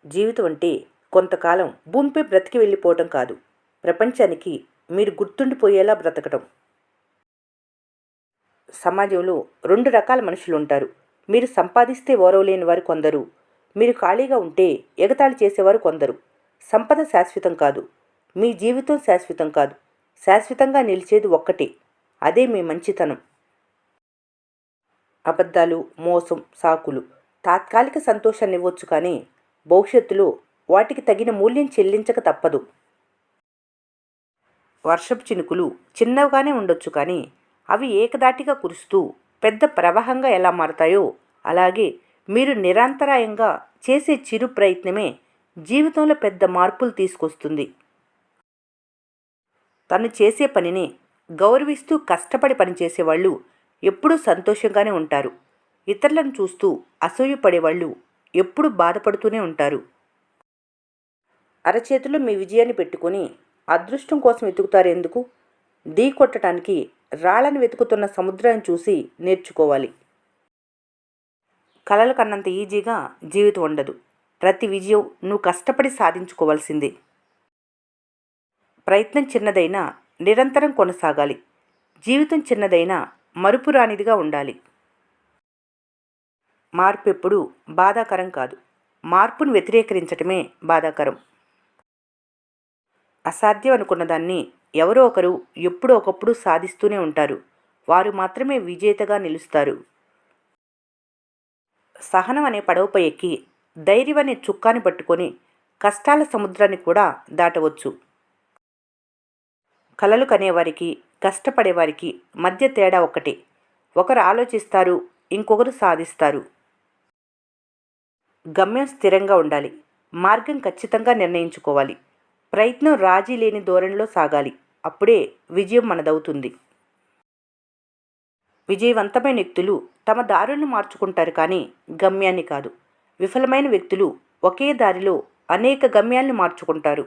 జీవితం అంటే కొంతకాలం భూమిపై బ్రతికి వెళ్ళిపోవటం కాదు. ప్రపంచానికి మీరు గుర్తుండిపోయేలా బ్రతకటం. సమాజంలో 2 రకాల మనుషులుంటారు. మీరు సంపాదిస్తే ఓర్వలేని వారు కొందరు. మీరు ఖాళీగా ఉంటే ఎగతాళి చేసేవారు కొందరు. సంపద శాశ్వతం కాదు. మీ జీవితం శాశ్వతం కాదు. శాశ్వతంగా నిలిచేది ఒక్కటే. అదే మీ మంచితనం. అబద్ధాలు, మోసం, సాకులు తాత్కాలిక సంతోషాన్నివ్వొచ్చు కానీ భవిష్యత్తులో వాటికి తగిన మూల్యం చెల్లించక తప్పదు. వర్షపు చినుకులు చిన్నవిగానే ఉండొచ్చు కానీ అవి ఏకధాటిగా కురుస్తూ పెద్ద ప్రవాహంగా ఎలా మారతాయో అలాగే మీరు నిరంతరాయంగా చేసే చిరు ప్రయత్నమే జీవితంలో పెద్ద మార్పులు తీసుకొస్తుంది. తను చేసే పనిని గౌరవిస్తూ కష్టపడి పనిచేసేవాళ్ళు ఎప్పుడూ సంతోషంగానే ఉంటారు. ఇతరులను చూస్తూ అసూయపడేవాళ్ళు ఎప్పుడూ బాధపడుతూనే ఉంటారు. అరచేతిలో మీ విజయాన్ని పెట్టుకొని అదృష్టం కోసం వెతుకుతారెందుకు? ఢీ కొట్టడానికి రాళ్ళని వెతుకుతున్న సముద్రాన్ని చూసి నేర్చుకోవాలి. కలలు కన్నంత ఈజీగా జీవితం ఉండదు. ప్రతి విజయం నువ్వు కష్టపడి సాధించుకోవాల్సిందే. ప్రయత్నం చిన్నదైనా నిరంతరం కొనసాగాలి. జీవితం చిన్నదైనా మరుపురానిదిగా ఉండాలి. మార్పు ఎప్పుడూ బాధాకరం కాదు. మార్పును వ్యతిరేకరించటమే బాధాకరం. అసాధ్యం అనుకున్న దాన్ని ఎవరో ఒకరు ఎప్పుడో ఒకప్పుడు సాధిస్తూనే ఉంటారు. వారు మాత్రమే విజేతగా నిలుస్తారు. సహనం అనే పడవపై ఎక్కి ధైర్యం అనే చుక్కాని పట్టుకొని కష్టాల సముద్రాన్ని కూడా దాటవచ్చు. కలలు కనేవారికి కష్టపడేవారికి మధ్య తేడా ఒక్కటే. ఒకరు ఆలోచిస్తారు, ఇంకొకరు సాధిస్తారు. గమ్యం స్థిరంగా ఉండాలి. మార్గం ఖచ్చితంగా నిర్ణయించుకోవాలి. ప్రయత్నం రాజీ లేని ధోరణిలో సాగాలి. అప్పుడే విజయం మనదవుతుంది. విజయవంతమైన వ్యక్తులు తమ దారులను మార్చుకుంటారు కానీ గమ్యాన్ని కాదు. విఫలమైన వ్యక్తులు ఒకే దారిలో అనేక గమ్యాల్ని మార్చుకుంటారు.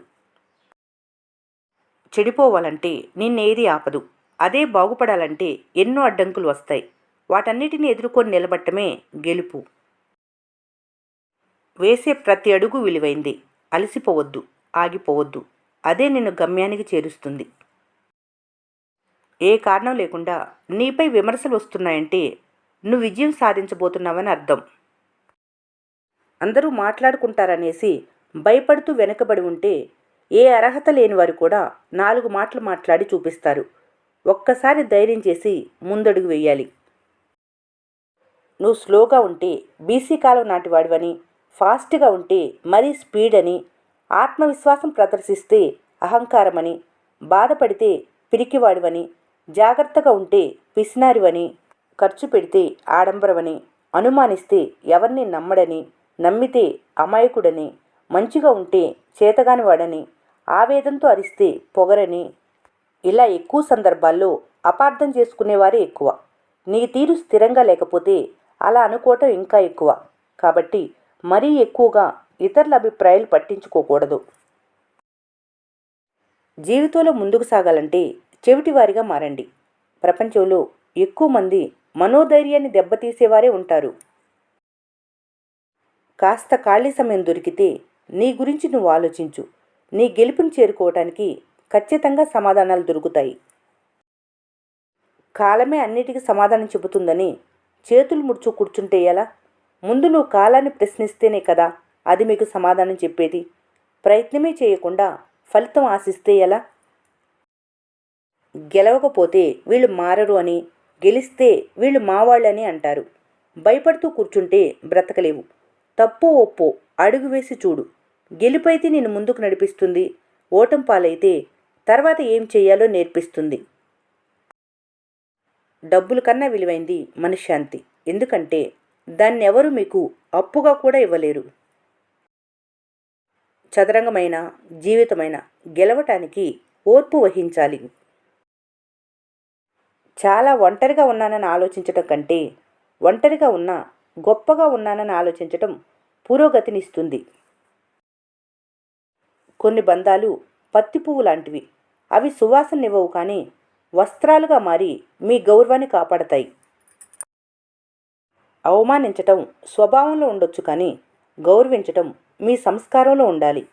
చెడిపోవాలంటే నిన్నేది ఆపదు. అదే బాగుపడాలంటే ఎన్నో అడ్డంకులు వస్తాయి. వాటన్నిటిని ఎదుర్కొని నిలబట్టమే గెలుపు. వేసే ప్రతి అడుగు విలువైంది. అలసిపోవద్దు, ఆగిపోవద్దు. అదే నిన్ను గమ్యానికి చేరుస్తుంది. ఏ కారణం లేకుండా నీపై విమర్శలు వస్తున్నాయంటే నువ్వు విజయం సాధించబోతున్నావని అర్థం. అందరూ మాట్లాడుకుంటారనేసి భయపడుతూ వెనకబడి ఉంటే ఏ అర్హత లేని వారు కూడా 4 మాటలు మాట్లాడి చూపిస్తారు. ఒక్కసారి ధైర్యం చేసి ముందడుగు వెయ్యాలి. నువ్వు స్లోగా ఉంటే బీసీ కాలం నాటివాడివని, ఫాస్ట్గా ఉంటే మరీ స్పీడ్ అని, ఆత్మవిశ్వాసం ప్రదర్శిస్తే అహంకారమని, బాధపడితే పిరికివాడివని, జాగ్రత్తగా ఉంటే పిసినారివని, ఖర్చు పెడితే ఆడంబరమని, అనుమానిస్తే ఎవరిని నమ్మడని, నమ్మితే అమాయకుడని, మంచిగా ఉంటే చేతగానివాడని, ఆవేదంతో అరిస్తే పొగరని, ఇలా ఎక్కువ సందర్భాల్లో అపార్థం చేసుకునేవారే ఎక్కువ. నీ తీరు స్థిరంగా లేకపోతే అలా అనుకోవటం ఇంకా ఎక్కువ. కాబట్టి మరీ ఎక్కువగా ఇతరుల అభిప్రాయాలు పట్టించుకోకూడదు. జీవితంలో ముందుకు సాగాలంటే చెవిటివారిగా మారండి. ప్రపంచంలో ఎక్కువ మంది మనోధైర్యాన్ని దెబ్బతీసేవారే ఉంటారు. కాస్త ఖాళీ సమయం దొరికితే నీ గురించి నువ్వు ఆలోచించు. నీ గెలుపుని చేరుకోవటానికి ఖచ్చితంగా సమాధానాలు దొరుకుతాయి. కాలమే అన్నిటికీ సమాధానం చెబుతుందని చేతులు ముడుచు కూర్చుంటే ఎలా? ముందు నువ్వు కాలాన్ని ప్రశ్నిస్తేనే కదా అది మీకు సమాధానం చెప్పేది. ప్రయత్నమే చేయకుండా ఫలితం ఆశిస్తే ఎలా? గెలవకపోతే వీళ్ళు మారరు అని, గెలిస్తే వీళ్ళు మావాళ్ళని అంటారు. భయపడుతూ కూర్చుంటే బ్రతకలేవు. తప్పో ఒప్పో అడుగు వేసి చూడు. గెలుపైతే నిన్ను ముందుకు నడిపిస్తుంది. ఓటం పాలైతే తర్వాత ఏం చెయ్యాలో నేర్పిస్తుంది. డబ్బుల కన్నా విలువైంది మనశ్శాంతి. ఎందుకంటే దాన్ని ఎవరు మీకు అప్పుగా కూడా ఇవ్వలేరు. చదరంగమైన జీవితమైన గెలవటానికి ఓర్పు వహించాలి. చాలా ఒంటరిగా ఉన్నానని ఆలోచించటం కంటే ఒంటరిగా ఉన్నా గొప్పగా ఉన్నానని ఆలోచించటం పురోగతినిస్తుంది. కొన్ని బంధాలు పత్తి పువ్వు లాంటివి. అవి సువాసననివ్వవు కానీ వస్త్రాలుగా మారి మీ గౌరవాన్ని కాపాడతాయి. అవమానించటం స్వభావంలో ఉండొచ్చు కానీ గౌరవించటం మీ సంస్కారంలో ఉండాలి.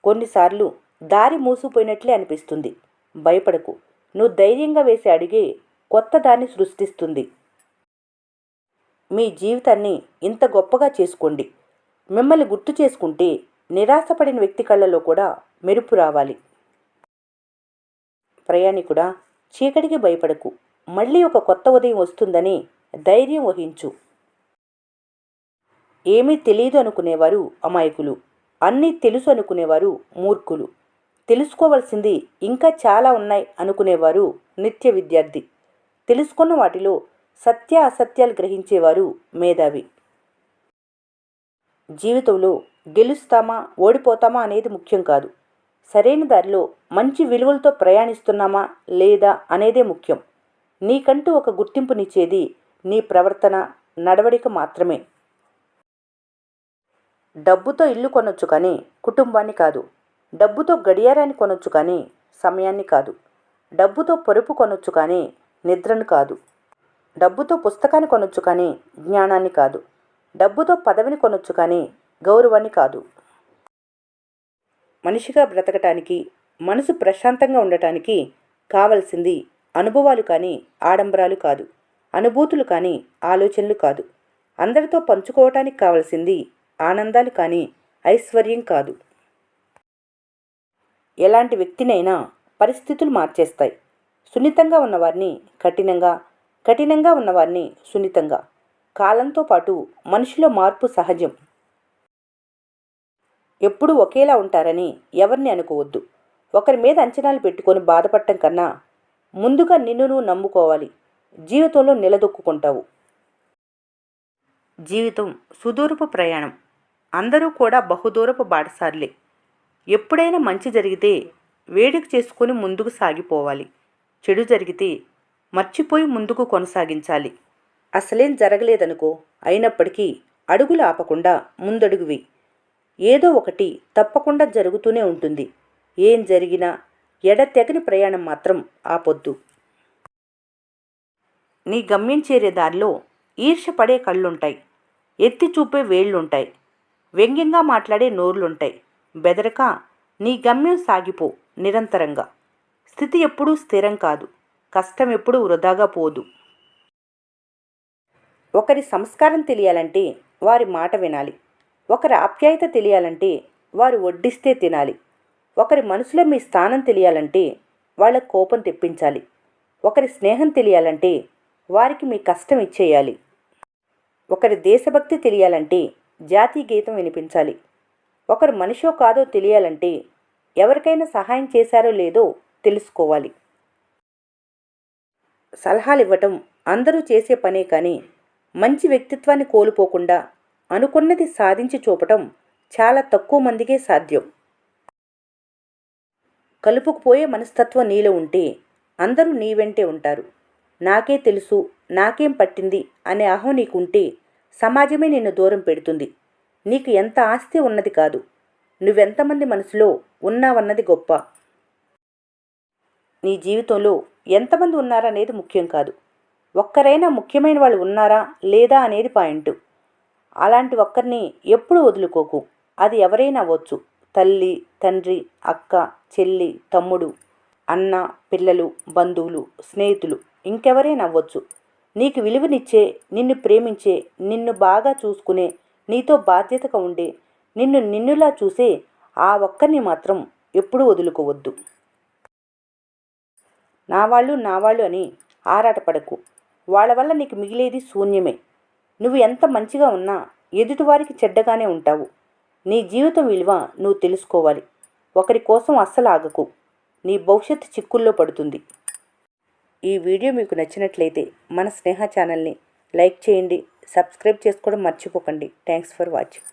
కొన్నిసార్లు దారి మూసిపోయినట్లే అనిపిస్తుంది. భయపడకు. నువ్వు ధైర్యంగా వేసే అడిగే కొత్త దాన్ని సృష్టిస్తుంది. మీ జీవితాన్ని ఇంత గొప్పగా చేసుకోండి. మిమ్మల్ని గుర్తు చేసుకుంటే నిరాశపడిన వ్యక్తి కళ్ళలో కూడా మెరుపు రావాలి. ప్రయాణికుడా, చీకటికి భయపడకు. మళ్ళీ ఒక కొత్త ఉదయం వస్తుందని ధైర్యం వహించు. ఏమీ తెలియదు అనుకునేవారు అమాయకులు, అన్నీ తెలుసు అనుకునేవారు మూర్ఖులు, తెలుసుకోవలసింది ఇంకా చాలా ఉన్నాయి అనుకునేవారు నిత్య విద్యార్థి, తెలుసుకున్న వాటిలో సత్య అసత్యాలు గ్రహించేవారు మేధావి. జీవితంలో గెలుస్తామా ఓడిపోతామా అనేది ముఖ్యం కాదు. సరైన దారిలో మంచి విలువలతో ప్రయాణిస్తున్నామా లేదా అనేదే ముఖ్యం. నీకంటూ ఒక గుర్తింపునిచ్చేది నీ ప్రవర్తన, నడవడిక మాత్రమే. డబ్బుతో ఇల్లు కొనొచ్చు కానీ కుటుంబాన్ని కాదు. డబ్బుతో గడియారాన్ని కొనొచ్చు కానీ సమయాన్ని కాదు. డబ్బుతో పరుపు కొనొచ్చు కానీ నిద్రను కాదు. డబ్బుతో పుస్తకాన్ని కొనొచ్చు కానీ జ్ఞానాన్ని కాదు. డబ్బుతో పదవిని కొనొచ్చు కానీ గౌరవాన్ని కాదు. మనిషిగా బ్రతకటానికి, మనసు ప్రశాంతంగా ఉండటానికి కావలసింది అనుభవాలు కానీ ఆడంబరాలు కాదు. అనుభూతులు కానీ ఆలోచనలు కాదు. అందరితో పంచుకోవటానికి కావలసింది ఆనందాలు కానీ ఐశ్వర్యం కాదు. ఎలాంటి వ్యక్తినైనా పరిస్థితులు మార్చేస్తాయి. సున్నితంగా ఉన్నవారిని కఠినంగా, కఠినంగా ఉన్నవారిని సున్నితంగా. కాలంతో పాటు మనిషిలో మార్పు సహజం. ఎప్పుడూ ఒకేలా ఉంటారని ఎవరిని అనుకోవద్దు. ఒకరి మీద అంచనాలు పెట్టుకొని బాధపడటం కన్నా ముందుగా నిన్ను నువ్వు నమ్ముకోవాలి. జీవితంలో నిలదొక్కుంటావు. జీవితం సుదూరపు ప్రయాణం. అందరూ కూడా బహుదూరపు బాటసార్లే. ఎప్పుడైనా మంచి జరిగితే వేడుక చేసుకొని ముందుకు సాగిపోవాలి. చెడు జరిగితే మర్చిపోయి ముందుకు కొనసాగించాలి. అసలేం జరగలేదనుకో, అయినప్పటికీ అడుగులు ఆపకుండా ముందడుగువి. ఏదో ఒకటి తప్పకుండా జరుగుతూనే ఉంటుంది. ఏం జరిగినా ఎడతెగని ప్రయాణం మాత్రం ఆపొద్దు. నీ గమ్యం చేరే దారిలో ఈర్ష్య పడే కళ్ళుంటాయి, ఎత్తి చూపే వేళ్లుంటాయి, వ్యంగ్యంగా మాట్లాడే నోర్లుంటాయి. బెదరక నీ గమ్యం సాగిపో నిరంతరంగా. స్థితి ఎప్పుడూ స్థిరం కాదు. కష్టం ఎప్పుడూ వృధాగా పోదు. ఒకరి సంస్కారం తెలియాలంటే వారి మాట వినాలి. ఒకరి ఆప్యాయత తెలియాలంటే వారు వడ్డిస్తే తినాలి. ఒకరి మనసులో మీ స్థానం తెలియాలంటే వాళ్ళ కోపం తెప్పించాలి. ఒకరి స్నేహం తెలియాలంటే వారికి మీ కష్టం ఇచ్చేయాలి. ఒకరి దేశభక్తి తెలియాలంటే జాతీయ గీతం వినిపించాలి. ఒకరు మనిషో కాదో తెలియాలంటే ఎవరికైనా సహాయం చేశారో లేదో తెలుసుకోవాలి. సలహాలు ఇవ్వటం అందరూ చేసే పనే కానీ మంచి వ్యక్తిత్వాన్ని కోల్పోకుండా అనుకున్నది సాధించి చూపటం చాలా తక్కువ మందికే సాధ్యం. కలుపుకుపోయే మనస్తత్వం నీలో ఉంటే అందరూ నీ వెంటే ఉంటారు. నాకే తెలుసు, నాకేం పట్టింది అనే అహం నీకుంటే సమాజమే నిన్ను దూరం పెడుతుంది. నీకు ఎంత ఆస్తి ఉన్నది కాదు, నువ్వెంతమంది మనసులో ఉన్నావన్నది గొప్ప. నీ జీవితంలో ఎంతమంది ఉన్నారనేది ముఖ్యం కాదు, ఒక్కరైనా ముఖ్యమైన వాళ్ళు ఉన్నారా లేదా అనేది పాయింట్. అలాంటి ఒక్కరిని ఎప్పుడూ వదులుకోకు. అది ఎవరైనా అవ్వచ్చు. తల్లి, తండ్రి, అక్క, చెల్లి, తమ్ముడు, అన్న, పిల్లలు, బంధువులు, స్నేహితులు, ఇంకెవరైనా అవ్వచ్చు. నీకు విలువనిచ్చే, నిన్ను ప్రేమించే, నిన్ను బాగా చూసుకునే, నీతో బాధ్యతగా ఉండే, నిన్ను నిన్నులా చూసే ఆ ఒక్కరిని మాత్రం ఎప్పుడూ వదులుకోవద్దు. నావాళ్ళు అని ఆరాటపడకు. వాళ్ళ వల్ల నీకు మిగిలేది శూన్యమే. నువ్వు ఎంత మంచిగా ఉన్నా ఎదుటివారికి చెడ్డగానే ఉంటావు. నీ జీవితం విలువ నువ్వు తెలుసుకోవాలి. ఒకరి కోసం అస్సలు ఆగకు. నీ భవిష్యత్తు చిక్కుల్లో పడుతుంది. ఈ వీడియో మీకు నచ్చినట్లయితే మన స్నేహ ఛానల్ని లైక్ చేయండి, సబ్స్క్రైబ్ చేసుకోవడం మర్చిపోకండి. Thanks for watching.